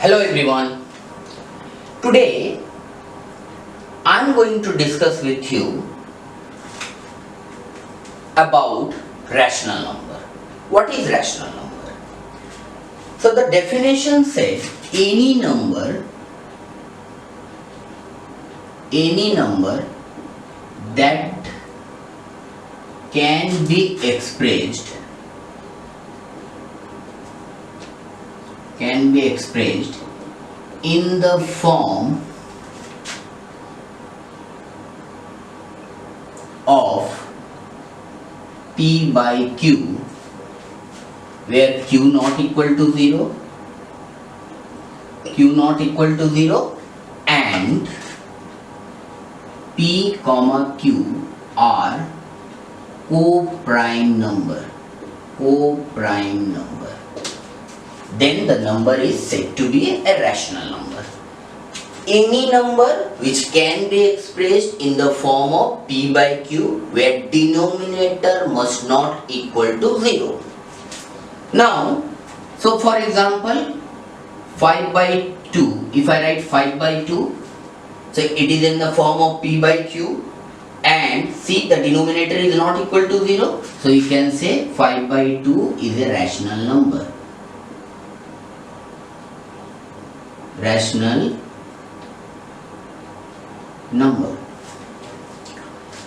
Hello everyone. Today I am going to discuss with you about rational number. What is rational number? So the definition says any number that can be expressed in the form of P by Q, where Q not equal to 0 and P comma Q are co-prime number, then the number is said to be a rational number. Any number which can be expressed in the form of P by Q where denominator must not equal to 0. Now, so for example, 5 by 2, if I write 5 by 2, so it is in the form of P by Q and see the denominator is not equal to 0. So you can say 5 by 2 is a rational number.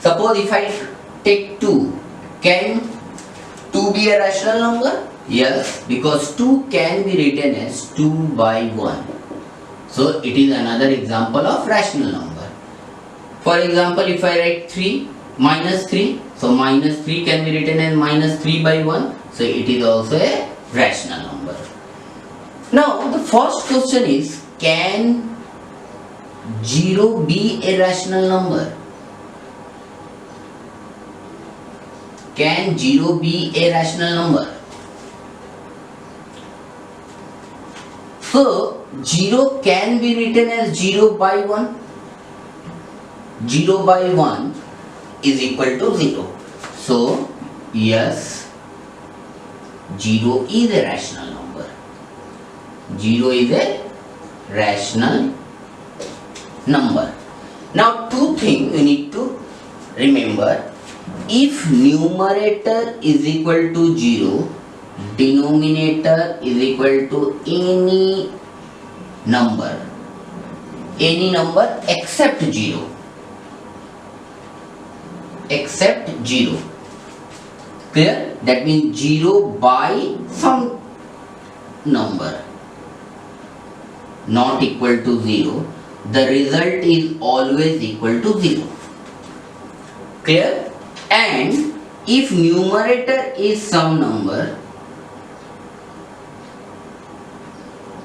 Suppose if I take 2, can 2 be a rational number? Yes, because 2 can be written as 2 by 1. So it is another example of rational number. For example, if I write 3, minus 3, so minus 3 can be written as minus 3 by 1. So it is also a rational number. Now the first question is, can 0 be a rational number? Can 0 be a rational number? So 0 can be written as 0 by 1. 0 by 1 is equal to 0. So yes, 0 is a rational number. 0 is a rational number. Now two things you need to remember. If numerator is equal to 0, denominator is equal to any number except 0. Clear? That means 0 by some number not equal to 0, the result is always equal to 0. Clear? And if numerator is some number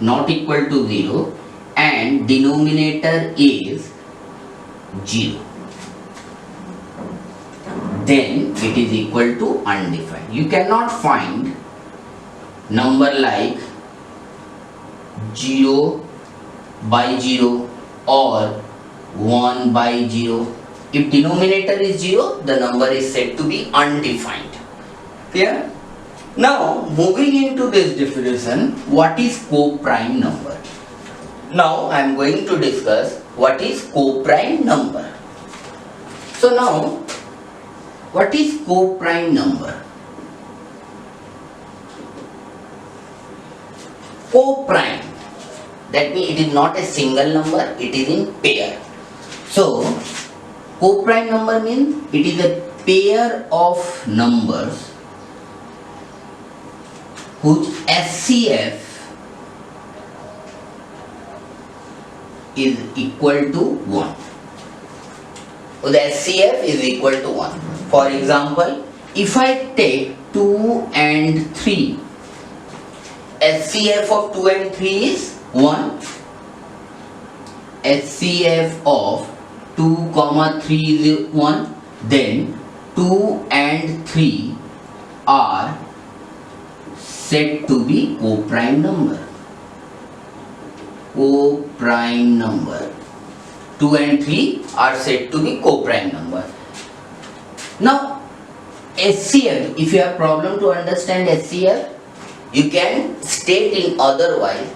not equal to 0 and denominator is 0, then it is equal to undefined. You cannot find number like 0 by 0 or 1 by 0. If denominator is 0, the number is said to be undefined. Clear? Now moving into this definition, what is co-prime number? Now I am going to discuss what is co-prime number. So now, what is co-prime number? Co-prime, that means it is not a single number, it is in pair. So co-prime number means it is a pair of numbers whose SCF is equal to 1. So the SCF is equal to 1. For example, if I take 2 and 3, SCF of 2 and 3 is 1. SCF of 2, 3 is 1. Then 2 and 3 are said to be co-prime number. Co-prime number. 2 and 3 are said to be co-prime number. Now SCF, if you have problem to understand SCF, you can state in otherwise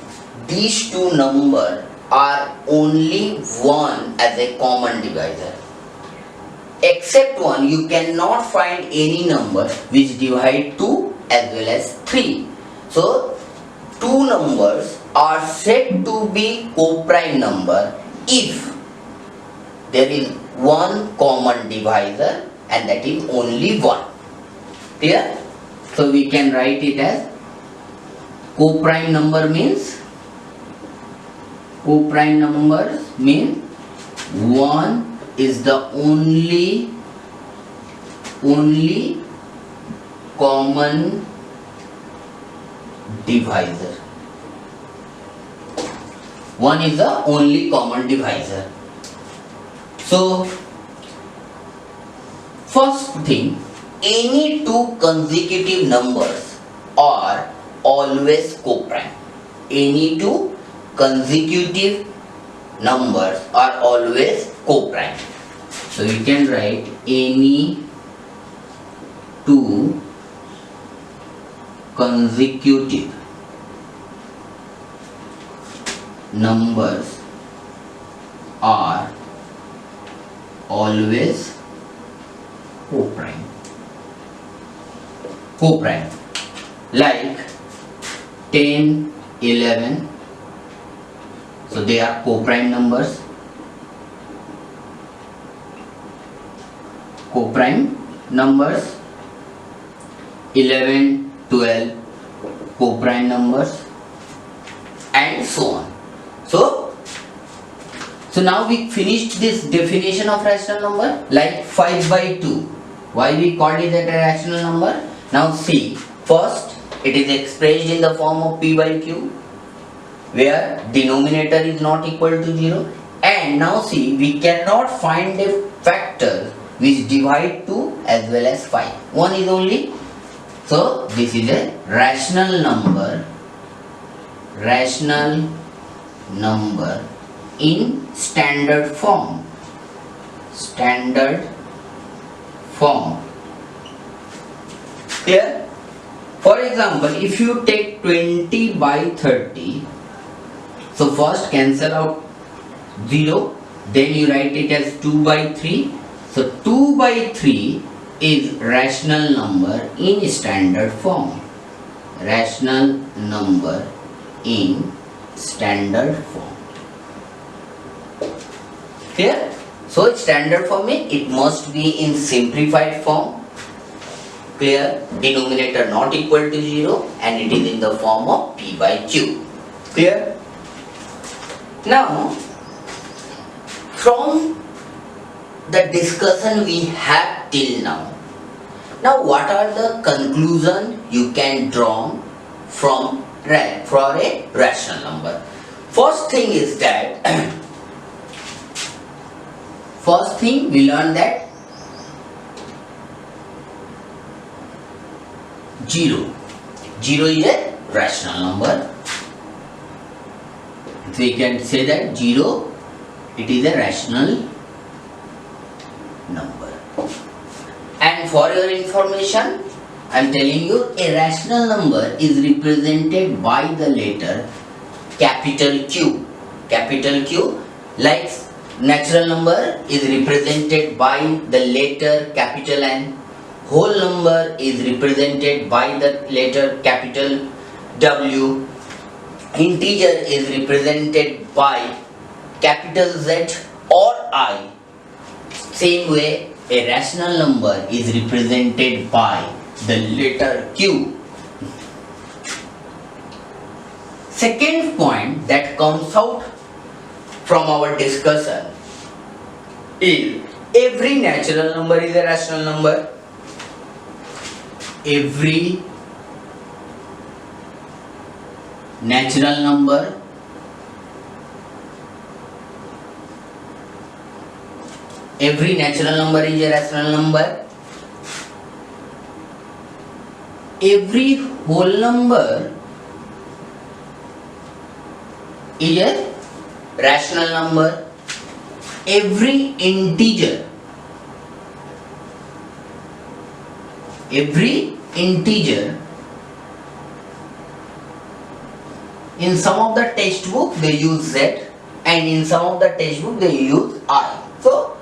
these two numbers are only 1 as a common divisor. Except 1, you cannot find any number which divide 2 as well as 3. So, two numbers are said to be co-prime number if there is one common divisor and that is only 1. Clear? So, we can write it as co-prime number means co-prime numbers mean 1 is the only common divisor. 1 is the only common divisor. So, first thing, any two consecutive numbers are always co-prime. Any two consecutive numbers are always co-prime. So you can write any two consecutive numbers are always co-prime. Co-prime like 10, 11. So they are co-prime numbers. Co-prime numbers. 11, 12 co-prime numbers, and so on. So now we finished this definition of rational number, like 5 by 2. Why we called it a rational number? Now see, first it is expressed in the form of p by q, where denominator is not equal to 0. And now see, we cannot find a factor which divide 2 as well as 5. 1 is only. So this is a rational number in standard form. Clear? For example, if you take 20 by 30, so first cancel out 0, then you write it as 2 by 3. So 2 by 3 is rational number in standard form. Rational number in standard form. Clear? So standard form means it must be in simplified form. Clear? Denominator not equal to 0 and it is in the form of p by q. Clear? Now, from the discussion we have till now, what are the conclusion you can draw for a rational number? First thing is that first thing we learn that 0 is a rational number. So we can say that 0, it is a rational number. And for your information, I am telling you, a rational number is represented by the letter capital Q. Capital Q, like natural number is represented by the letter capital N. Whole number is represented by the letter capital W. Integer is represented by capital Z or I. Same way, a rational number is represented by the letter Q. Second point that comes out from our discussion is every natural number is a rational number. Every natural number is a rational number. Every whole number is a rational number. Every integer in some of the textbook they use Z, and in some of the textbook they use I. So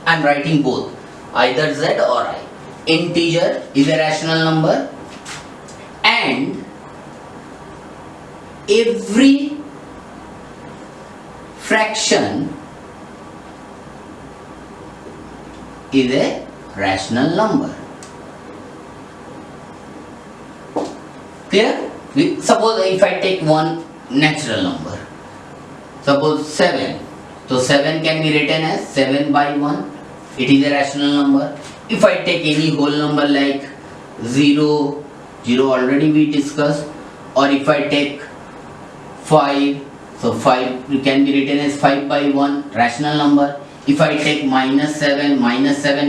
I am writing both, either Z or I. Integer is a rational number, and every fraction is a rational number. Clear? Suppose if I take one natural number, suppose 7. So 7 can be written as 7 by 1. It is a rational number. If I take any whole number like 0, 0 already we discussed, or if I take 5, so 5 can be written as 5 by 1, rational number. If I take minus 7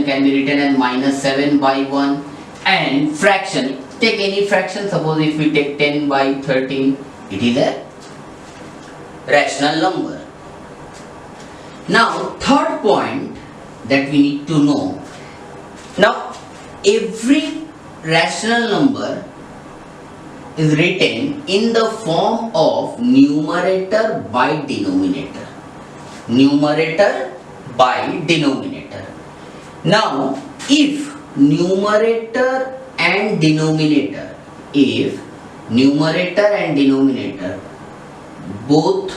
can be written as minus 7 by 1. And fraction, take any fraction, suppose if we take 10 by 13, it is a rational number. Now third point that we need to know, now every rational number is written in the form of numerator by denominator. Numerator by denominator. Now if numerator and denominator, both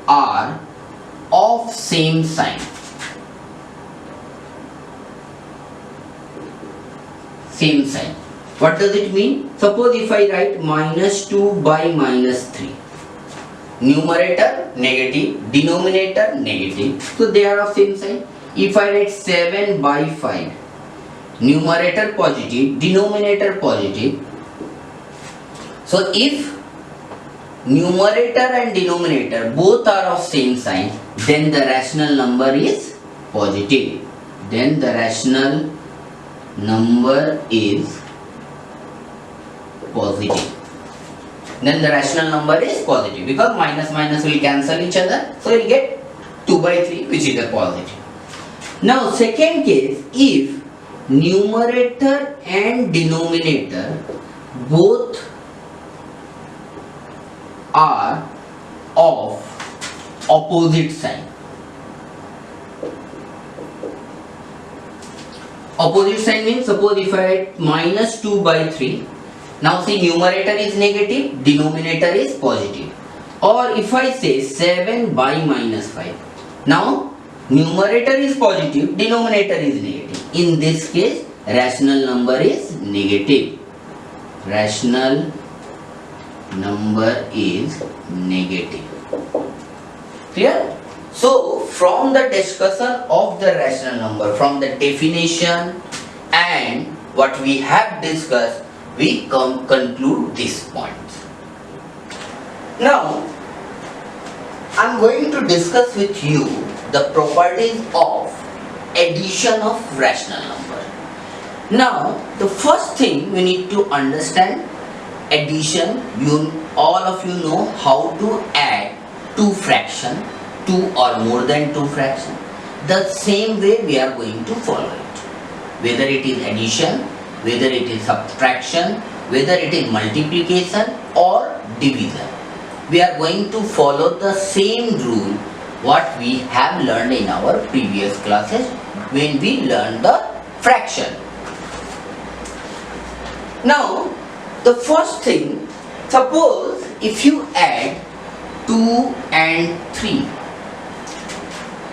are of same sign, what does it mean? Suppose if I write minus 2 by minus 3, numerator negative, denominator negative, so they are of same sign. If I write 7 by 5, numerator positive, denominator positive, so if numerator and denominator both are of same sign, then the rational number is positive. Then the rational number is positive. Then the rational number is positive, because minus minus will cancel each other, so you will get 2 by 3, which is a positive. Now second case, if numerator and denominator both are of opposite sign. Opposite sign means, suppose if I write minus 2 by 3, now see numerator is negative, denominator is positive. Or if I say 7 by minus 5, now numerator is positive, denominator is negative. In this case, rational number is negative. Rational number is negative. Clear? So from the discussion of the rational number, from the definition and what we have discussed, we conclude this point. Now I am going to discuss with you the properties of addition of rational number. Now the first thing we need to understand, addition, all of you know how to add two fractions, two or more than two fractions. The same way we are going to follow it. Whether it is addition, whether it is subtraction, whether it is multiplication or division, we are going to follow the same rule what we have learned in our previous classes when we learned the fraction. Now the first thing, suppose if you add 2 and 3,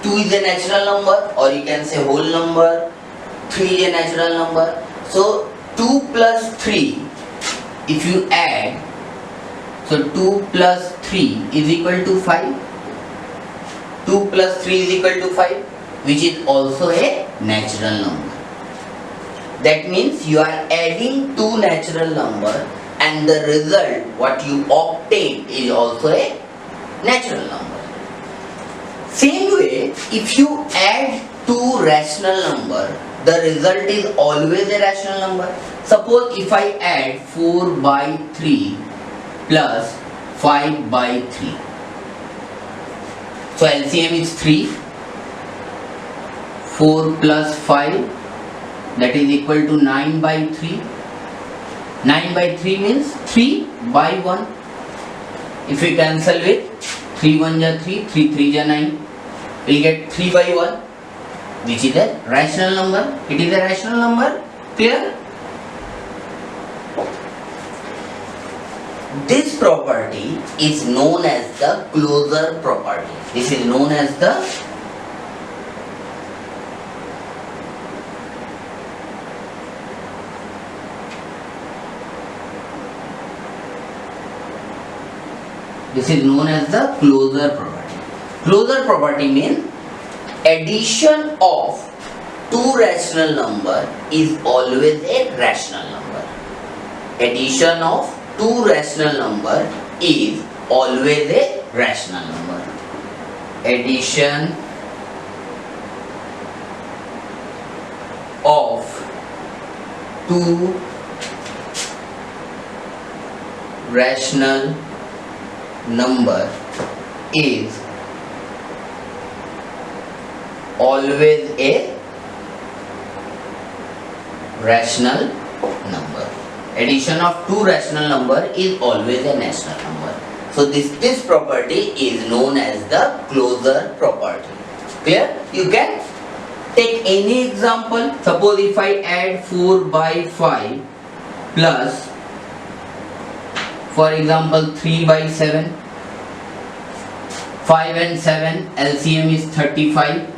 2 is a natural number, or you can say whole number, 3 is a natural number. So 2 plus 3, if you add, so 2 plus 3 is equal to 5. 2 plus 3 is equal to 5, which is also a natural number. That means you are adding two natural number and the result what you obtain is also a natural number. Same way, if you add two rational number, the result is always a rational number. Suppose if I add 4 by 3 plus 5 by 3. So LCM is 3. 4 plus 5, that is equal to 9 by 3. 9 by 3 means 3 by 1. If we cancel with 3 1 ja 3, 3 3 ja 9, we'll get 3 by 1, which is a rational number. It is a rational number. Clear? This property is known as the closure property. This is known as the closure property. Closure property means addition of two rational number is always a rational number. Addition of two rational number is always a rational number. Addition of two rational number is always a rational number. Addition of two rational number is always a rational number. So this property is known as the closure property. Clear? You can take any example. Suppose if I add 4 by 5 plus, for example, 3 by 7, 5 and 7 LCM is 35,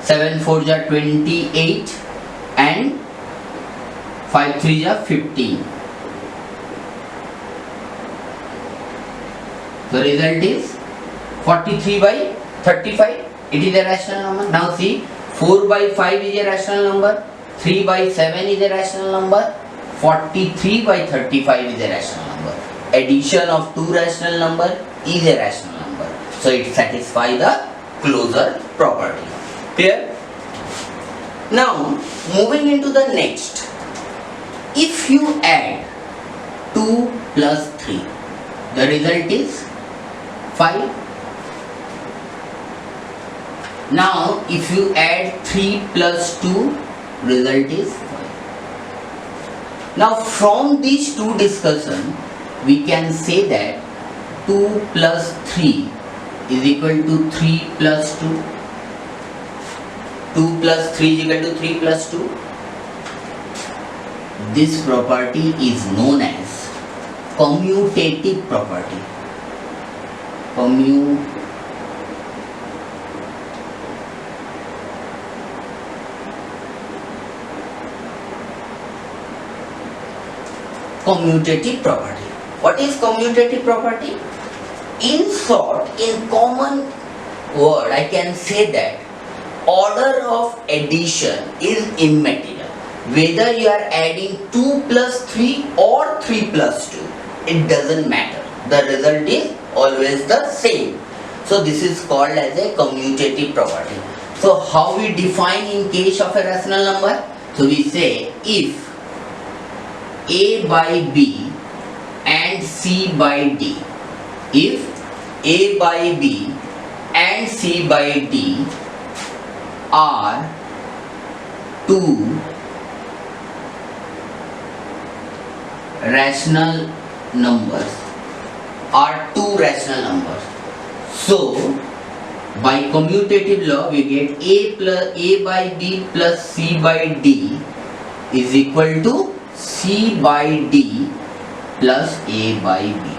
7 4 ja 28 and 5 3 ja 15. The result is 43 by 35. It is a rational number. Now see, 4 by 5 is a rational number, 3 by 7 is a rational number, 43 by 35 is a rational number. Addition of two rational number is a rational number. So it satisfies the closure property. Clear? Now moving into the next. If you add 2 plus 3, the result is 5. Now if you add 3 plus 2, result is 5. Now from these two discussion, we can say that 2 plus 3 is equal to 3 plus 2. 2 plus 3 is equal to 3 plus 2. This property is known as commutative property. Commutative property. What is commutative property? In short, in common word, I can say that order of addition is immaterial. Whether you are adding 2 plus 3 or 3 plus 2, it doesn't matter. The result is always the same. So this is called as a commutative property. So how we define in case of a rational number? So we say if A by B and C by D, if A by B and C by D are two rational numbers, so by commutative law we get A by B plus C by D is equal to C by D plus A by B.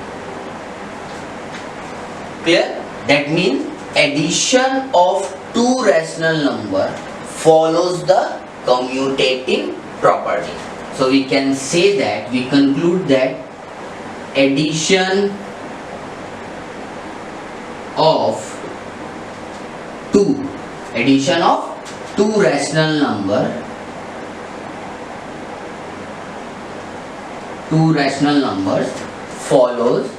Clear? That means addition of two rational number follows the commutative property. So we can say that, we conclude that addition of two rational numbers follows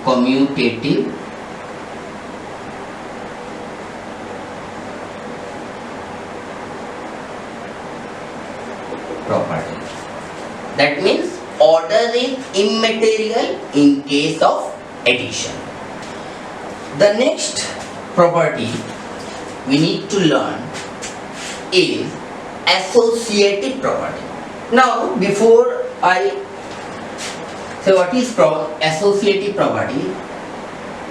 commutative property. That means order is immaterial in case of addition. The next property we need to learn is associative property. Now before I say what is associative property,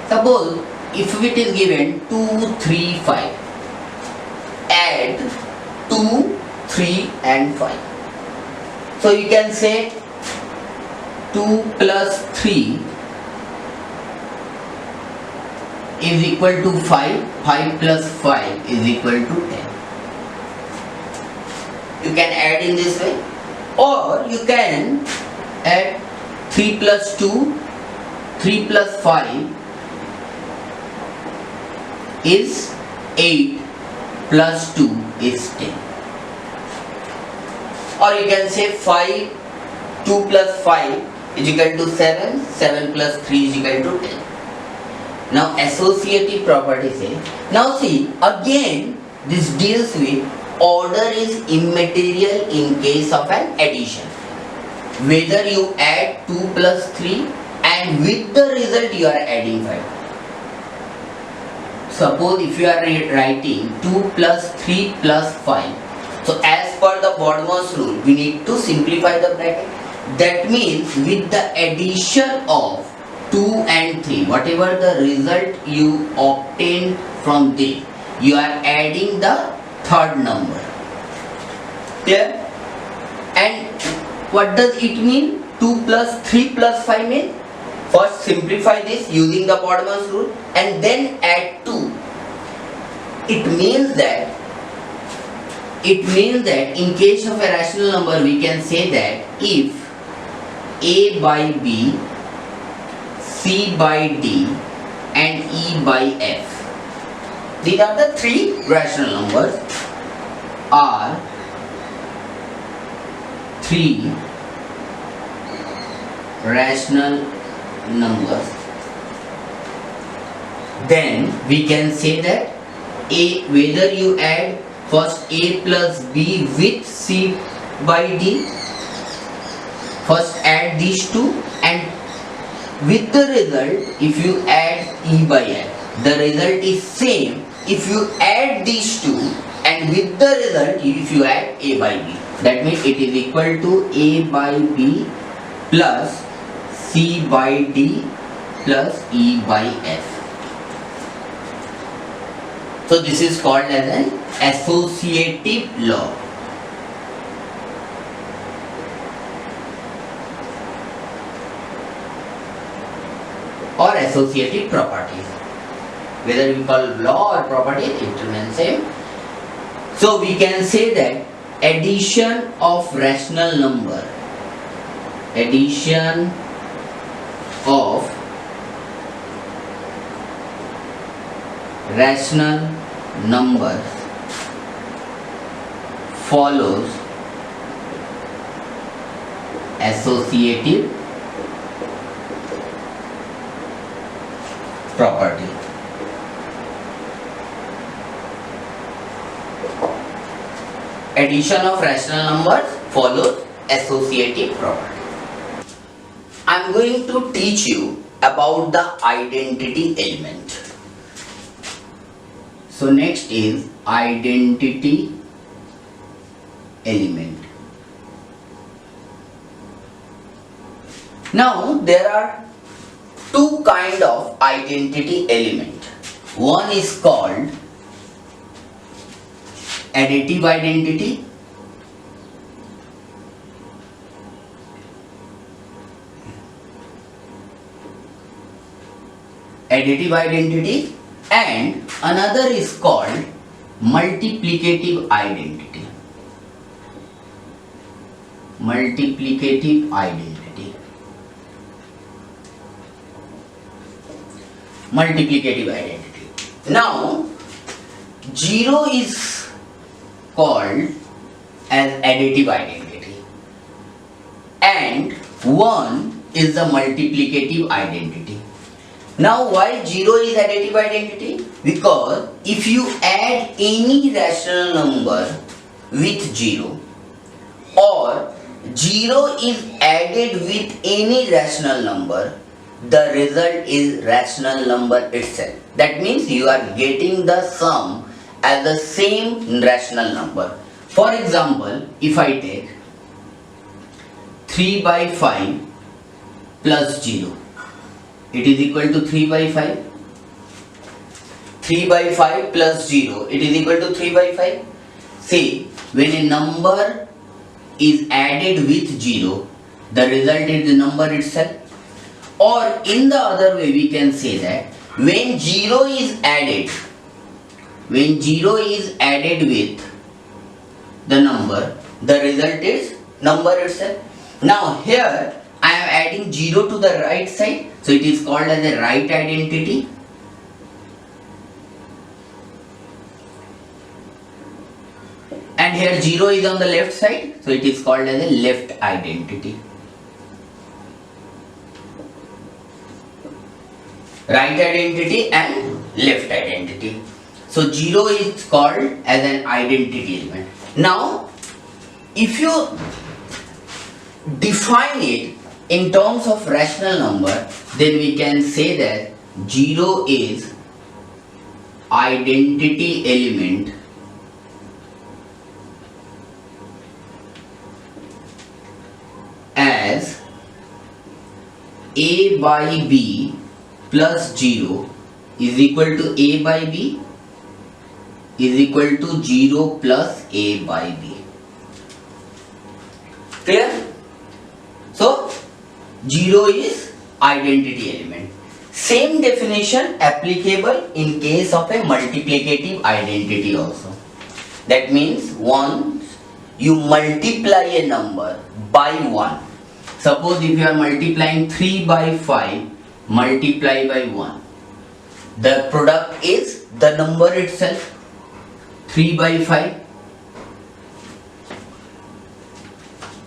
suppose if it is given 2, 3, 5, add 2, 3 and 5. So you can say 2 plus 3 is equal to 5, 5 plus 5 is equal to 10. You can add in this way, or you can add 3 plus 2, 3 plus 5 is 8 plus 2 is 10. Or you can say 5, 2 plus 5 is equal to 7, 7 plus 3 is equal to 10. Now associative property say, now see again this deals with order is immaterial in case of an addition. Whether you add 2 plus 3 and with the result you are adding 5. Suppose if you are writing 2 plus 3 plus 5. So as per the Bodmer's rule, we need to simplify the bracket. That means with the addition of 2 and 3, whatever the result you obtained from this, you are adding the third number. Clear? And what does it mean? 2 plus 3 plus 5 means? First simplify this using the Bodmer's rule and then add 2. It means that in case of a rational number we can say that if A by B, C by D and E by F, these are the three rational numbers, are three rational numbers, then we can say that whether you add first A plus B with C by D, first add these two and with the result if you add E by F, the result is same if you add these two and with the result if you add A by B. That means it is equal to A by B plus C by D plus E by F. So this is called as an associative law. Or associative properties. Whether we call law or property, it remains same. So we can say that addition of rational number, addition of rational numbers follows associative property. Addition of rational numbers follows associative property. I am going to teach you about the identity element. So next is identity element. Now there are two kind of identity element. One is called additive identity and another is called multiplicative identity. Multiplicative identity. Now 0 is called as additive identity and 1 is the multiplicative identity. Now why 0 is additive identity? Because if you add any rational number with 0 or 0 is added with any rational number, the result is rational number itself. That means you are getting the sum as the same rational number. For example, if I take 3 by 5 plus 0. It is equal to 3 by 5. 3 by 5 plus 0. It is equal to 3 by 5. See, when a number is added with 0, the result is the number itself. Or in the other way we can say that when 0 is added with the number, the result is number itself. Now here I am adding 0 to the right side, so it is called as a right identity. And here 0 is on the left side, so it is called as a left identity. Right identity and left identity. So 0 is called as an identity element. Now, if you define it in terms of rational number, then we can say that 0 is identity element as A by B plus 0 is equal to A by B is equal to 0 plus A by B. Clear? So 0 is identity element. Same definition applicable in case of a multiplicative identity also. That means once you multiply a number by 1. Suppose if you are multiplying 3 by 5 multiply by 1. The product is the number itself, 3 by 5.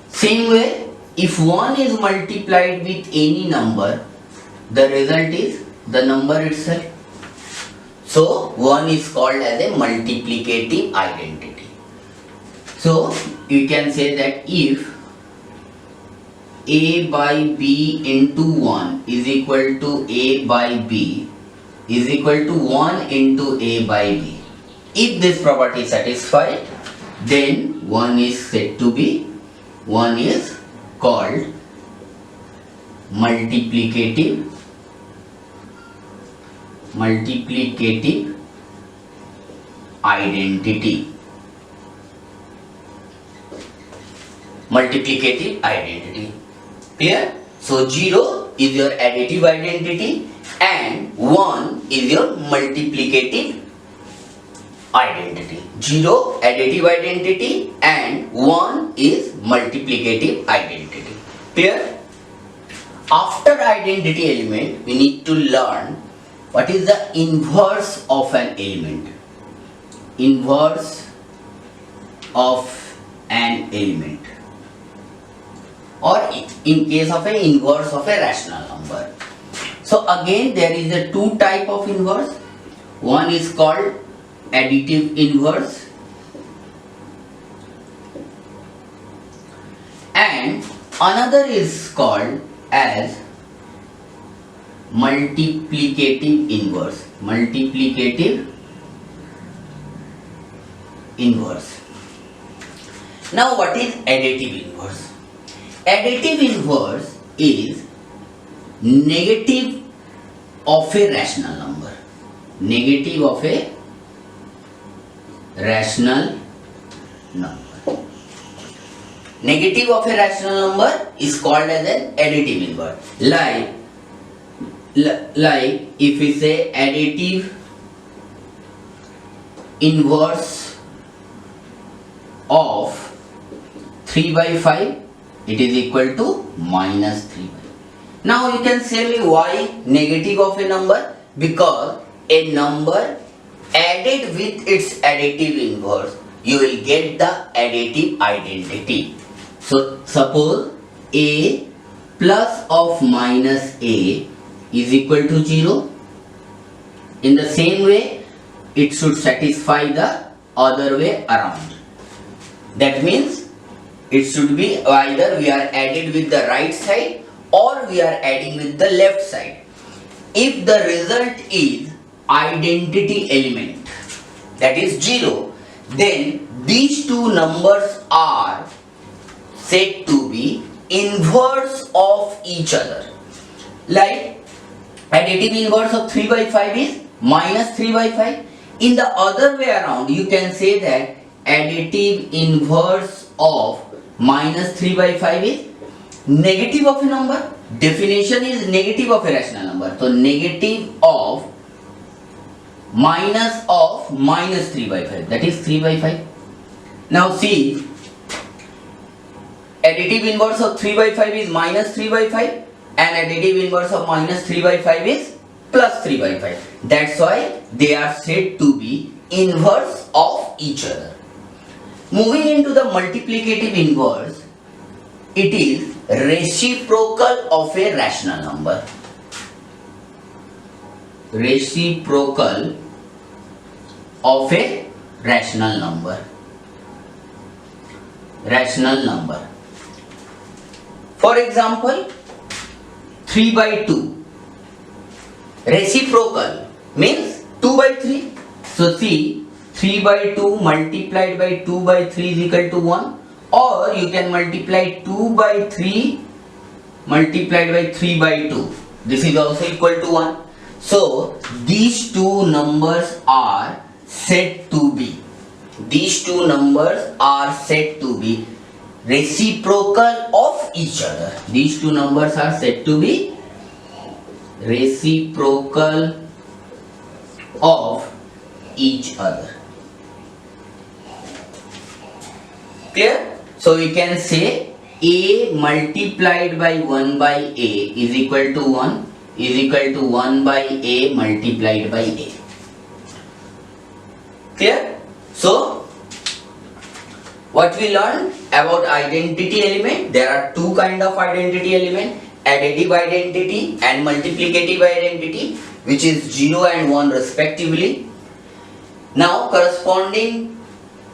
Same way, if 1 is multiplied with any number, the result is the number itself. So 1 is called as a multiplicative identity. So you can say that if A by B into 1 is equal to A by B is equal to 1 into A by B. If this property is satisfied, then 1 is said to be, 1 is called multiplicative identity. Multiplicative identity. Clear? So 0 is your additive identity and 1 is your multiplicative identity. 0 additive identity and 1 is multiplicative identity. Clear? After identity element, we need to learn what is the inverse of an element. Inverse of an element. Or in case of an inverse of a rational number. So again there is a two type of inverse. One is called additive inverse and another is called as multiplicative inverse. Now what is additive inverse? Additive inverse is negative of a rational number. Negative of a rational number. Negative of a rational number is called as an additive inverse. Like if we say additive inverse of 3 by 5, it is equal to minus 3 by 5. Now you can say me why negative of a number? Because a number added with its additive inverse, you will get the additive identity. So suppose a plus of minus a is equal to 0. In the same way, it should satisfy the other way around. That means it should be either we are added with the right side or we are adding with the left side. If the result is identity element, that is 0, then these two numbers are said to be inverse of each other. Like additive inverse of 3 by 5 is minus 3 by 5. In the other way around, you can say that additive inverse of minus 3 by 5 is negative of a number. Definition is negative of a rational number. So negative of minus 3 by 5, that is 3 by 5. Now see, additive inverse of 3 by 5 is minus 3 by 5 and additive inverse of minus 3 by 5 is plus 3 by 5. That's why they are said to be inverse of each other. Moving into the multiplicative inverse, it is reciprocal of a rational number. Reciprocal of a rational number. Rational number. For example, 3 by 2. Reciprocal means 2 by 3. So see, 3 by 2 multiplied by 2 by 3 is equal to 1. Or you can multiply 2 by 3 multiplied by 3 by 2. This is also equal to 1. So these two numbers are said to be. These two numbers are said to be reciprocal of each other. These two numbers are said to be reciprocal of each other. Clear? So we can say a multiplied by 1 by a is equal to 1 is equal to 1 by a multiplied by a. Clear? So what we learned about identity element, there are two kind of identity element, additive identity and multiplicative identity, which is 0 and 1 respectively. Now corresponding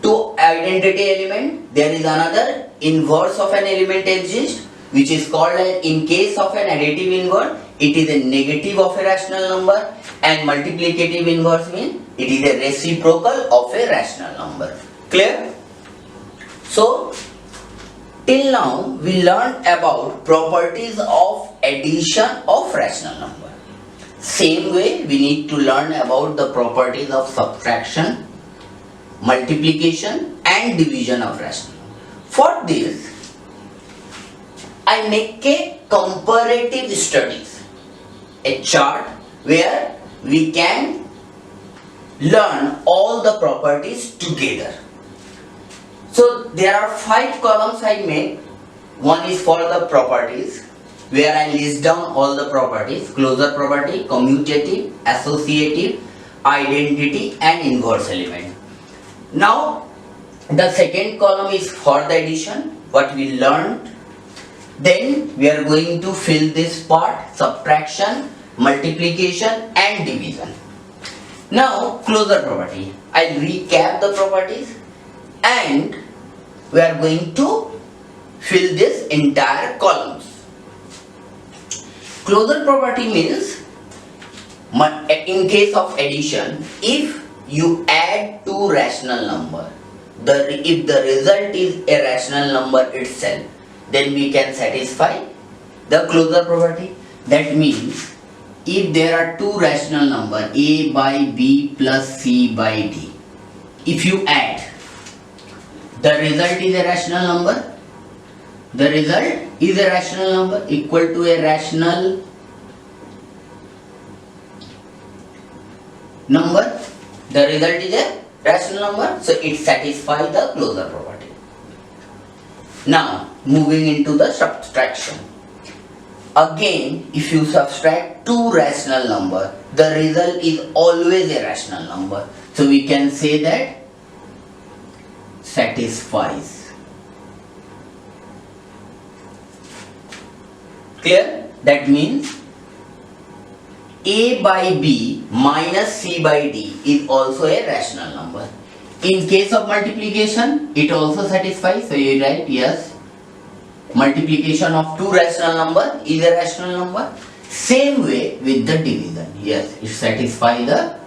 to identity element, there is another inverse of an element exists, which is called in case of an additive inverse, it is a negative of a rational number, and multiplicative inverse means it is a reciprocal of a rational number. Clear? So till now we learned about properties of addition of rational number. Same way we need to learn about the properties of subtraction, multiplication and division of rational number. For this, I make a comparative studies, a chart where we can learn all the properties together. So there are 5 columns I make. One is for the properties, where I list down all the properties: closure property, commutative, associative, identity and inverse element. Now the second column is for the addition, what we learned. Then we are going to fill this part: subtraction, multiplication and division. Now closure property, I'll recap the properties and we are going to fill this entire columns. Closure property means, in case of addition, if you add two rational number, if the result is a rational number itself, then we can satisfy the closure property. That means if there are two rational number a by b plus c by d, if you add, the result is a rational number. The result is a rational number equal to a rational number. The result is a rational number, so it satisfies the closure property. Now moving into the subtraction. Again, if you subtract two rational number, the result is always a rational number. So we can say that satisfies. Clear? That means a by b minus c by d is also a rational number. In case of multiplication, it also satisfies. So you write yes, multiplication of two rational number is a rational number. Same way with the division. Yes, it satisfies the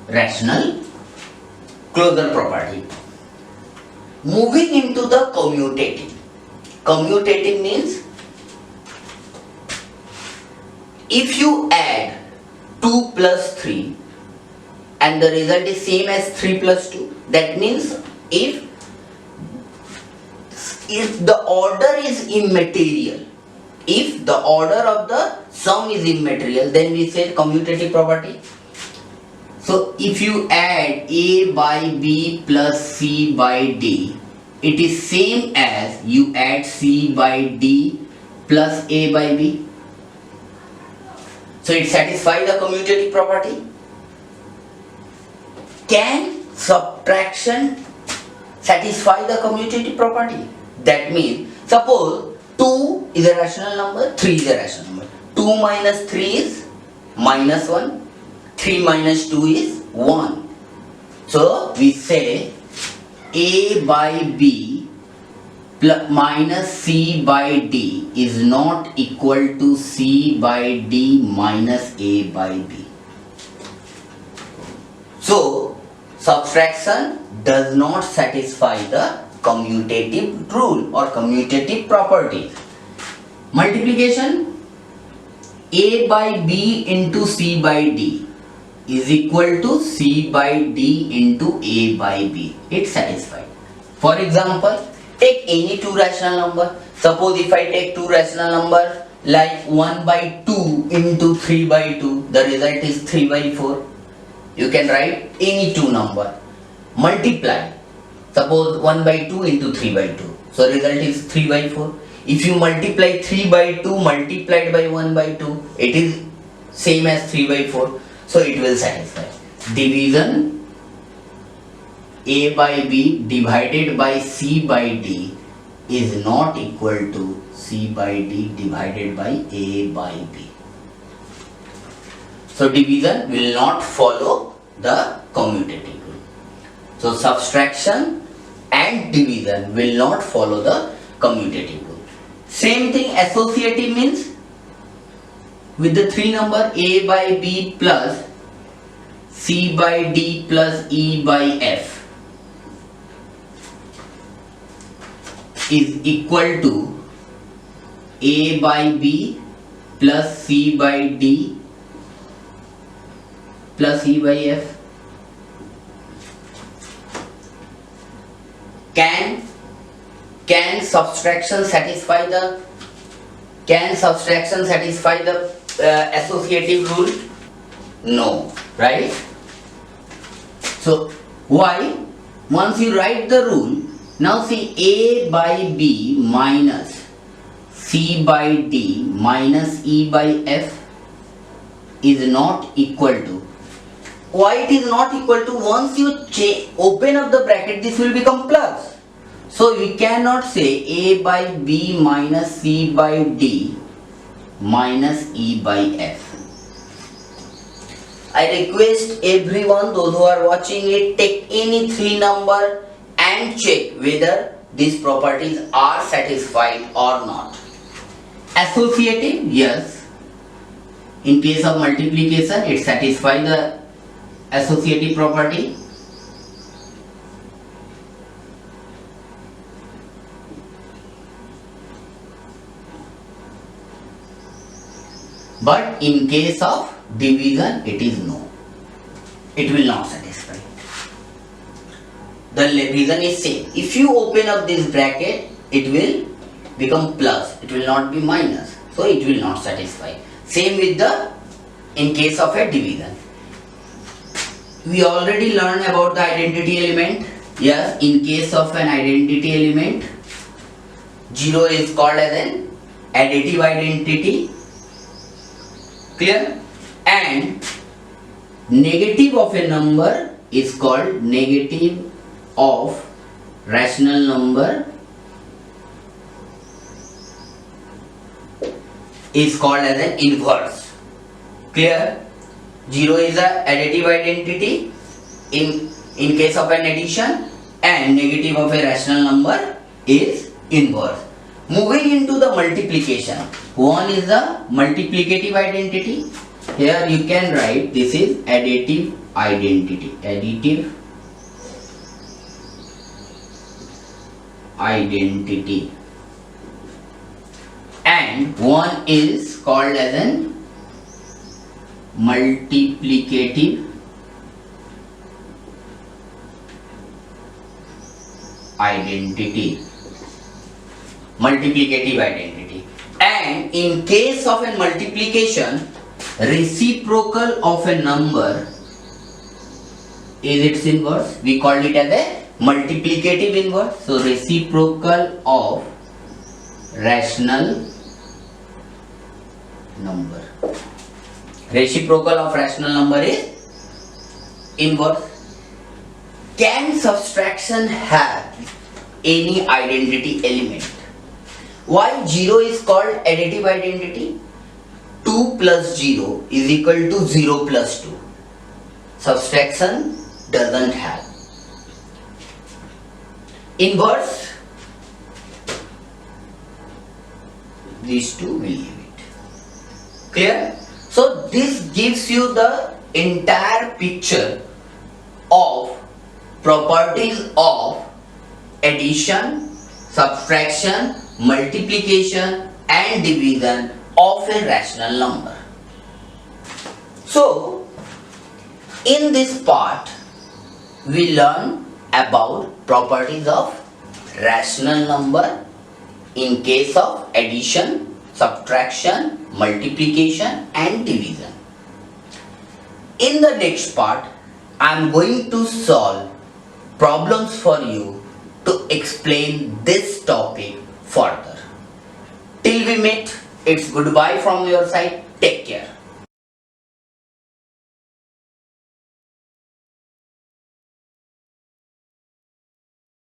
rational closure property. Moving into the commutative. Commutative means if you add 2 plus 3 and the result is same as 3 plus 2, that means if the order is immaterial, if the order of the sum is immaterial, then we say commutative property. So if you add A by B plus C by D, it is same as you add C by D plus A by B. So it satisfies the commutative property. Can subtraction satisfy the commutative property? That means, suppose 2 is a rational number, 3 is a rational number. 2 minus 3 is minus 1. 3 minus 2 is 1. So we say A by B plus minus C by D is not equal to C by D minus A by B. So subtraction does not satisfy the commutative rule or commutative property. Multiplication, A by B into C by D is equal to C by D into A by B. It's satisfied. For example, take any two rational number. Suppose if I take two rational number like 1 by 2 into 3 by 2, the result is 3 by 4. You can write any two number. Multiply. Suppose 1 by 2 into 3 by 2. So result is 3 by 4. If you multiply 3 by 2 multiplied by 1 by 2, it is same as 3 by 4. So it will satisfy. Division A by B divided by C by D is not equal to C by D divided by A by B. So division will not follow the commutative rule. So subtraction and division will not follow the commutative rule. Same thing associative means, with the three number A by B plus C by D plus E by F is equal to A by B plus C by D plus E by F. Can subtraction satisfy the associative rule? No, right? So why? Once you write the rule, now see A by B minus C by D minus E by F is not equal to. Why it is not equal to? Once you open up the bracket, this will become plus. So we cannot say A by B minus C by D minus E by F. I request everyone, those who are watching it, take any three number and check whether these properties are satisfied or not. Associative, yes. In case of multiplication, it satisfies the associative property. But in case of division, it is no. It will not satisfy. The reason is same. If you open up this bracket, it will become plus. It will not be minus. So it will not satisfy. Same with in case of a division. We already learned about the identity element. Yes, in case of an identity element, 0 is called as an additive identity. Clear? And negative of a number is called negative of rational number is called as an inverse. Clear? 0 is a additive identity in case of an addition, and negative of a rational number is inverse. Moving into the multiplication, 1 is the multiplicative identity. Here you can write this is additive identity. Additive identity. And 1 is called as an multiplicative identity. And in case of a multiplication, reciprocal of a number is its inverse. We called it as a multiplicative inverse. So reciprocal of rational number. Reciprocal of rational number is inverse. Can subtraction have any identity element? Why 0 is called additive identity? 2 plus 0 is equal to 0 plus 2. Subtraction doesn't have. Inverse, these two will leave it. Clear? So this gives you the entire picture of properties of addition, subtraction, multiplication and division of a rational number. So in this part we learn about properties of rational number in case of addition, subtraction, multiplication and division. In the next part I am going to solve problems for you to explain this topic further. Till we meet, it's goodbye from your side. Take care.